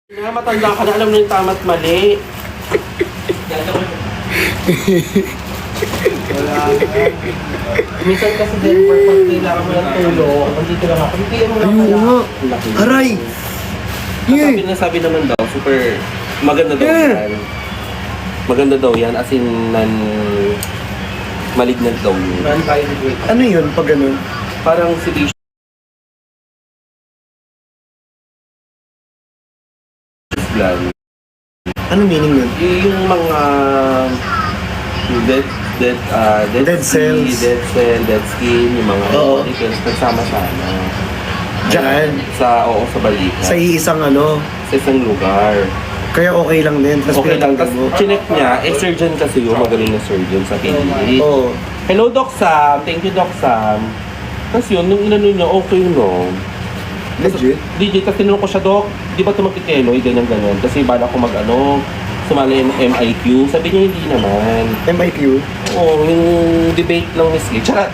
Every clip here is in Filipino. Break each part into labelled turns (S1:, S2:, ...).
S1: Na matanda ka na, alam na yung tama at mali. Minsan kasi din, pag kailangan mo ng tulong, andito lang ako. Hindi mo lang
S2: Ayun nga. Aray!
S1: Nasabi naman daw, super maganda daw yan. Maganda daw yan, as in malignant daw yun.
S2: Ano yun pag ganun?
S1: Parang sedation gland.
S2: Ano meaning nun?
S1: Yung mga
S2: Dead cells.
S1: dead cell, dead skin, yung mga
S2: Oo.
S1: molecules nagsama-sama.
S2: Diyan.
S1: Sa balikat.
S2: Sa iisang ano.
S1: Sa isang lugar.
S2: Kaya okay lang din. Tapos
S1: Okay lang. Tapos
S2: pinatanggal mo.
S1: chinek niya, surgeon kasi yung magaling na surgeon sa PDA.
S2: Oo.
S1: Hello, Doc Sam. Thank you, Doc Sam. Tapos yun, nung inano niya, okay no.
S2: Legit?
S1: Tapos tinanong ko siya, Doc, di ba ito magkikeloy, ganyan-ganyan. Kasi bala ko sumali yung MIQ. Sabi niya, hindi naman.
S2: MIQ?
S1: Oo, yung debate lang Miss Lee. Charot!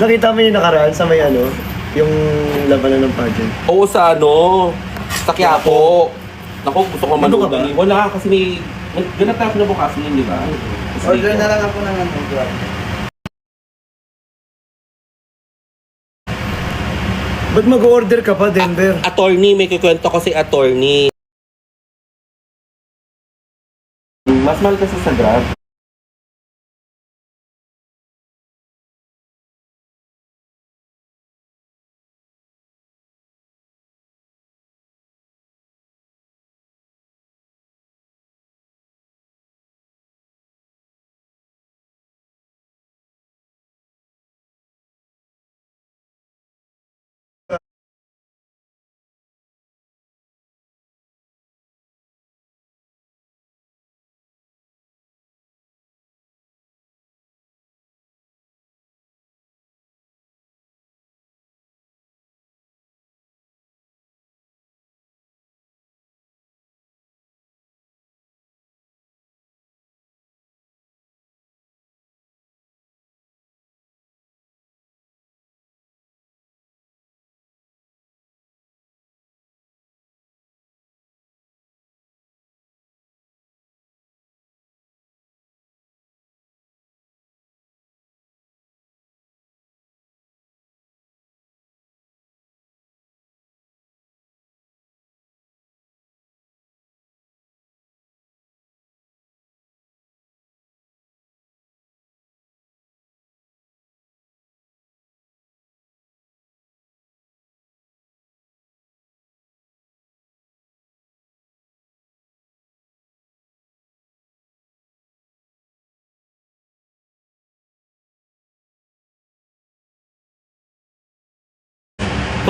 S2: Nakita mo yung nakaraan sa may ano? Yung labanan ng pageant.
S1: Oo, sa sa Quiapo. Naku, gusto ko
S2: Ano ka ba?
S1: manood. Wala, kasi ganap tayo na bukas yun, di ba?
S3: Order na lang ako ng Grab.
S2: Ba't mag-order ka pa, Denver?
S1: Attorney, may kikwento ko si attorney. Mas mahal kasi sa Grab.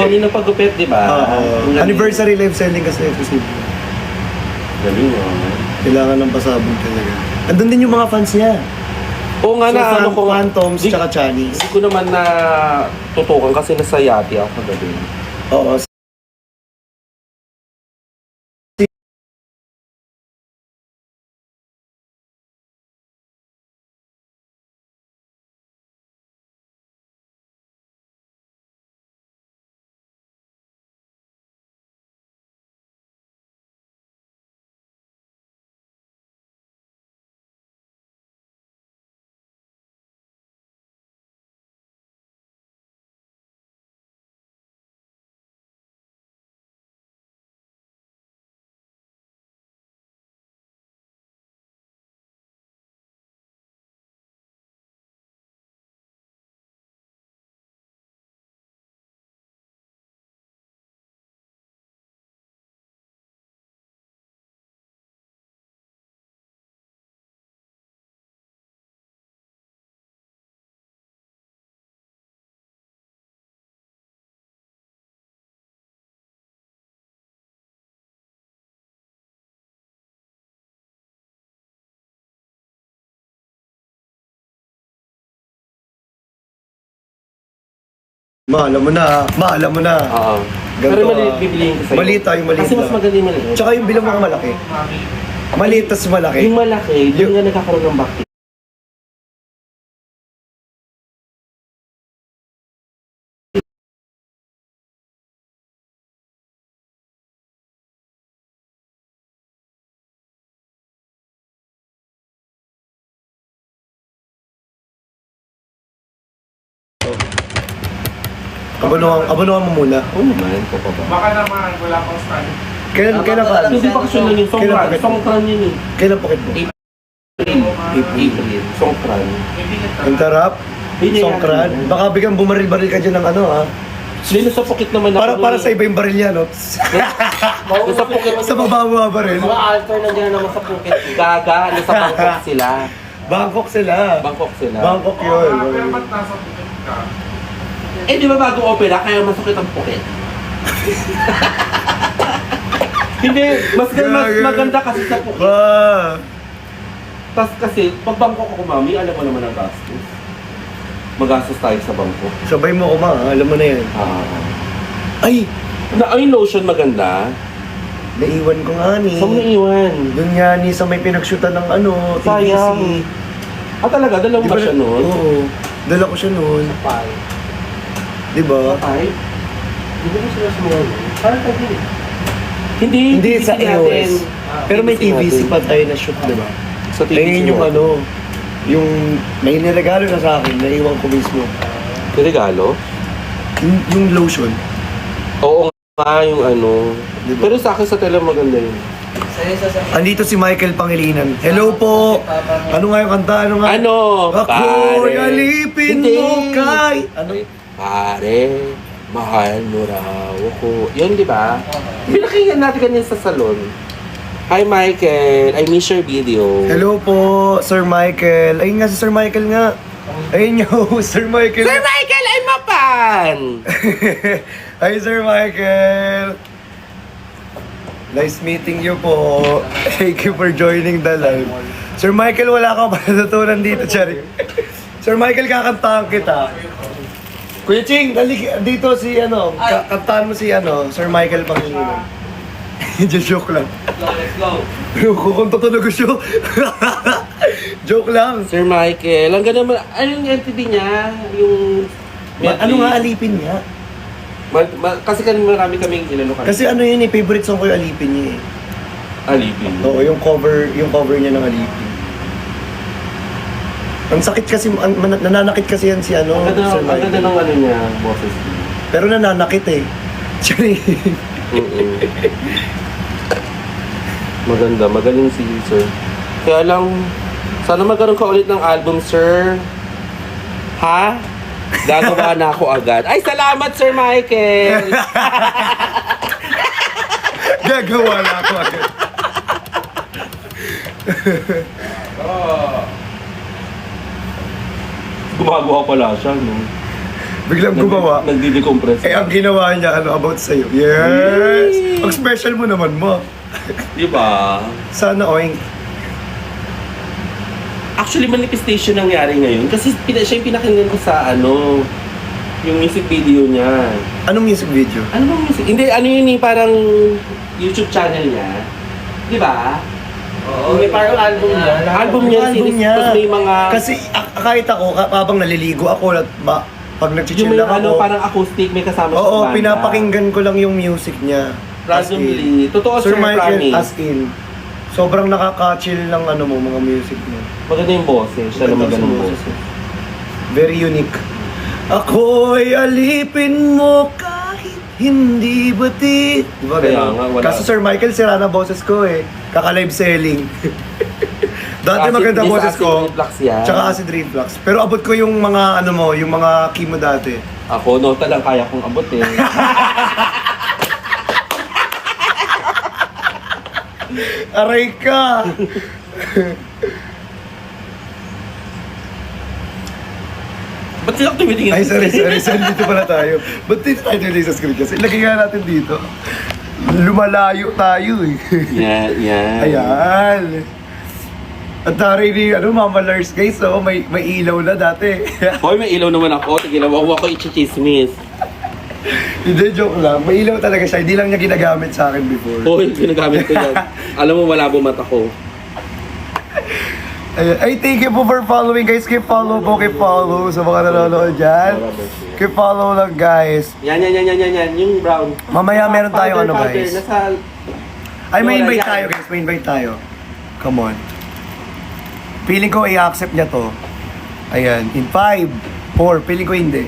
S1: Tony ng pagupit, di ba?
S2: Oo. Anniversary live selling kasi posible.
S1: Galing mo.
S2: Kailangan ng pasabog talaga. Andun din yung mga fans niya.
S1: Oo nga na, ano ko nga.
S2: Phantoms,
S1: Di-
S2: tsaka Chinese.
S1: Hindi ko naman na tutukan kasi nasa yati ako kagabi.
S2: Oo. Maalam mo na. Maalam mo na.
S1: Oo.
S2: Ganito,
S1: Pero maliit bibiliin ko sa'yo.
S2: maliit tayo, maliit
S1: Kasi mas
S2: lang.
S1: maganda yung maliit.
S2: Tsaka yung bilang mga malaki. Maliit tas malaki.
S1: Yung malaki, doon nga nagkakaroon ng bacteria.
S2: Abonohan mo muna.
S1: Oo naman, ko pa ba?
S4: Baka naman, wala pang stand.
S2: Kailan ka?
S1: Hindi pa kasi yun yung
S2: Kailan
S1: songkran.
S2: pocket mo?
S1: Songkran yun eh.
S2: Kailan pocket mo?
S1: April. Songkran.
S2: Ang tarap?
S1: Hindi
S2: Songkran?
S1: yan.
S2: Baka biglang bumaril-baril ka dyan ng ano ha?
S1: Hindi, nasa pocket naman ako.
S2: Para sa iba yung baril yan, no?
S1: Nasa pocket.
S2: Sa baba mo baril.
S1: Mga alter nandiyan naman sa pocket. Gaga, nasa Bangkok sila.
S2: Bangkok sila.
S1: Bangkok sila.
S2: Bangkok yun.
S4: Pero ba't nasa buket ka?
S1: Eh, di ba bago opera, kaya masukit ang pocket? Hindi, mas maganda kasi sa pocket. Tapos kasi, pag Bangkok ako, mami, alam mo naman ang gastos. Magastos tayo sa Bangkok.
S2: Sabay mo kuma, alam mo na yan. Ay!
S1: Ay, lotion maganda.
S2: Naiwan ko nga ni.
S1: Saan mo naiwan?
S2: Doon nga ni sa may pinagsyutan ng ano, TVC.
S1: Sayang. Talaga? Dalawa ba siya noon?
S2: Oo. Dala ko siya noon. Di ba?
S1: Ay? Hindi ko sila sumuha noon. Parang tayo din. Hindi
S2: Hindi sa
S1: TVC natin.
S2: iOS. Pero may TVC
S1: natin.
S2: pa tayo na shoot, di ba?
S1: Sa TVC
S2: Ayun yung
S1: natin.
S2: ano, yung may niregalo na sa akin, naiwan ko mismo.
S1: Regalo?
S2: Yung lotion.
S1: Oo nga, yung ano.
S2: Diba?
S1: Pero sa akin sa tele maganda yun.
S3: Sa'yo sasabihin.
S2: Andito si Michael Pangilinan. Hello po! Ano nga yung kanta? Ano nga?
S1: Ano?
S2: Ako'y alipin
S1: Hindi.
S2: mo kay... Ano?
S1: Pare, mahal mo raw ako. Yun, di ba? Pinakinggan natin kanina sa salon. Hi, Michael. I miss your video.
S2: Hello po, Sir Michael. Ayun nga si Sir Michael nga. Ayun yo, Sir Michael.
S1: Sir Michael, I'm a fan!
S2: Hi, Sir Michael. Nice meeting you po. Thank you for joining the live. Sir Michael, wala ka pa natutunan dito, Chari. Sir Michael, kakantahan kita. Kuya Ching, dito si ano, kantahan mo si ano, Sir Michael Pangilinan. Joke lang.
S3: Let's go.
S2: Kukunta talaga siya. Joke lang.
S1: Sir Michael, ang ganda naman. Ano yung NTV niya? Yung...
S2: Ano nga alipin niya?
S1: Kasi marami kaming inano kanina.
S2: Kasi ano yun eh, favorite song ko yung alipin niya eh.
S1: Alipin.
S2: Oo, yung cover niya ng alipin. Ang sakit kasi, nananakit kasi yan si ano,
S1: Ang ganda,
S2: Sir
S1: ang ganda
S2: Michael.
S1: ng ano niya, boses.
S2: Pero nananakit eh. Sorry.
S1: Maganda, magaling si Sir. Kaya lang, sana magkaroon ka ulit ng album, Sir. Ha? Gagawa na ako agad. Ay, salamat, Sir Michael!
S2: Gagawa na ako agad.
S1: Gumagawa pala siya, no?
S2: Biglang gumawa.
S1: Nagdi-decompress.
S2: Eh, ang ginawa niya, ano, about sa'yo. Yes! Ang special mo naman mo.
S1: Di ba?
S2: Sana oink.
S1: Actually, manifestation nangyari ngayon. Kasi siya yung pinakinggan ko sa ano, yung music video niya.
S2: Anong music video?
S1: Ano bang music? Hindi, ano yun eh, parang YouTube channel niya. Di ba?
S3: Oo,
S1: May parang album niya. Album niya,
S2: Album
S1: series.
S2: niya.
S1: Tapos may mga...
S2: Kasi kahit ako, habang naliligo ako, pag
S1: yung
S2: nag-chill
S1: may
S2: lang
S1: ano,
S2: ako,
S1: parang acoustic, may kasama
S2: oo,
S1: siyang banda.
S2: pinapakinggan ko lang yung music niya. As in.
S1: Randomly. Totoo,
S2: Sir
S1: Sir,
S2: Michael,
S1: promise.
S2: as in. Sobrang nakaka-chill ng ano mo, mga music mo.
S1: Maganda yung boses. Siya naman
S2: Maganda
S1: ganun
S2: sa
S1: boses.
S2: boses. Very unique. Ako'y alipin mo kahit hindi bati. Diba
S1: Kaya
S2: ganun?
S1: nga, wala.
S2: Kaso Sir Michael, sira na boses ko eh. Kaka-live selling. Dati
S1: Acid-
S2: maganda
S1: this
S2: boses
S1: acid
S2: ko.
S1: reflux yan.
S2: Tsaka acid reflux. Pero abot ko yung mga ano mo, yung mga chemo dati.
S1: Ako, nota lang kaya kong abot eh.
S2: Aray ka!
S1: Ba't sila tumitingin?
S2: Ay, sorry. Dito pala tayo. Ba't dito tayo tuloy sa screen kasi? Ilagay nga natin dito. Lumalayo tayo eh.
S1: Yan.
S2: Ayan. At taray ni, Mama Lars guys, oh, may ilaw na dati.
S1: Hoy, may ilaw naman ako. Tigilan mo ako i-chismis.
S2: Hindi, joke lang. May ilaw talaga siya. Hindi lang niya ginagamit sa akin before.
S1: Hoy, ginagamit ko yan. Alam mo, malabo mata ko.
S2: Ayan. Ay, thank you po for following guys. Keep follow po, keep follow sa mga nanonood dyan. Keep follow lang guys.
S1: Yan. Yung brown.
S2: Mamaya meron tayong ano
S1: Powder,
S2: guys.
S1: Nasa...
S2: Ay, may invite
S1: Yan.
S2: tayo guys. May invite tayo. Come on. Feeling ko i-accept niya to. Ayan. In 5, 4. Feeling ko hindi.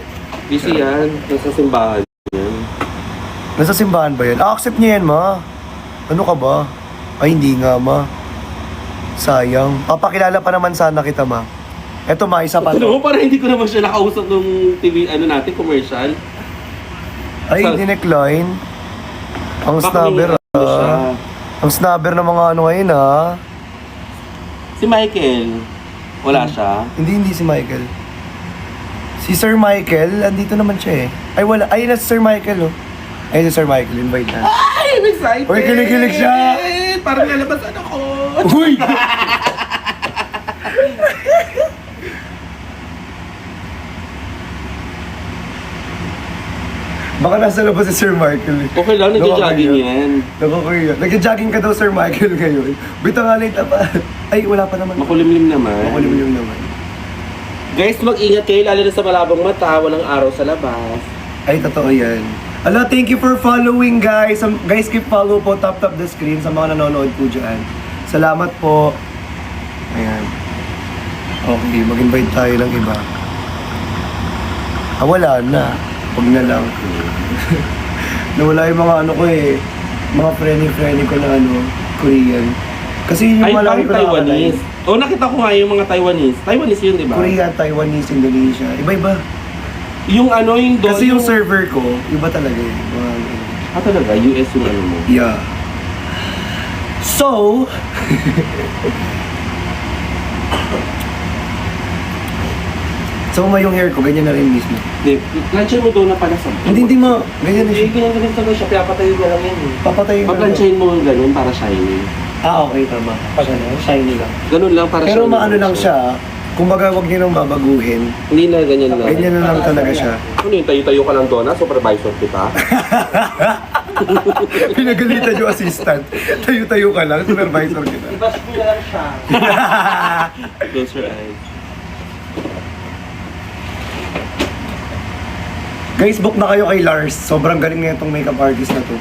S1: Busy yan. Nasa simbahan yan.
S2: Nasa simbahan ba yan? Accept niya yan, ma. Ano ka ba? Ay, hindi nga, ma. Sayang. Papakilala pa naman sana kita, ma. Eto, ma, isa pa
S1: Ano
S2: to.
S1: mo, parang hindi ko naman siya nakausap nung TV, natin, commercial.
S2: Ay, dinecline. Ang
S1: Baka
S2: snubber,
S1: may ano siya.
S2: Ang snubber ng mga ano ngayon, ah.
S1: Si Michael, wala siya.
S2: Hindi si Michael. Si Sir Michael, andito naman siya eh. Ay, wala. Ay, na si Sir Michael, oh. Ay, si Sir Michael, invite na.
S1: Ay, I'm excited!
S2: Uy, kilig-kilig siya!
S1: Parang nalabasan ako.
S2: Uy! Baka nasa labas si Sir Michael eh.
S1: Okay lang, nag-jogging yan.
S2: Nakakaya. Nag-jogging ka daw, Sir Michael, ngayon. Bito nga lang tapat. Ay, wala pa naman.
S1: Makulimlim naman.
S2: Makulimlim naman.
S1: Guys, mag-ingat kayo, lalo na sa malabang mata, walang araw sa labas.
S2: Ay, totoo yan. Ala, thank you for following, guys. Guys, keep follow po, tap the screen sa mga nanonood po dyan. Salamat po. Ayan. Okay, mag-invite tayo ng iba. Ah, wala na. Huwag na lang. Nawala yung mga ano ko eh. Mga friendly ko na ano, Korean. Kasi yung
S1: Ay,
S2: malaki
S1: parang
S2: ko
S1: Taiwanese. Oh, nakita ko nga yung mga Taiwanese. Taiwanese yun, di ba?
S2: Korea, Taiwanese, Indonesia. Iba-iba.
S1: Yung ano, yung doon.
S2: Kasi yung server ko, iba talaga eh.
S1: Ah, talaga? US yung ano mo.
S2: Yeah. So, so yung hair ko, ganyan na rin mismo.
S1: Hindi, plansyahin mo doon na pala sa...
S2: Hindi mo, ganyan na
S1: Hindi,
S2: siya.
S1: ganyan talaga siya. Pinapatayo mo lang yan eh.
S2: Papatayin ko.
S1: Paplansyahin mo ganun para shiny.
S2: Ah, okay, tama. Pag ano, shiny lang.
S1: Ganun lang para
S2: Pero
S1: shiny.
S2: maano lang siya, kumbaga wag niyo nang babaguhin.
S1: Hindi na ganyan lang.
S2: Ganyan na lang talaga siya.
S1: Ano yung tayo-tayo ka lang doon, supervisor kita?
S2: Pinagalitan yung assistant. Tayo-tayo ka lang, supervisor kita.
S3: Ibas mo na lang siya.
S1: Close your eyes.
S2: Guys, book na kayo kay Lars. Sobrang galing na itong makeup artist na to.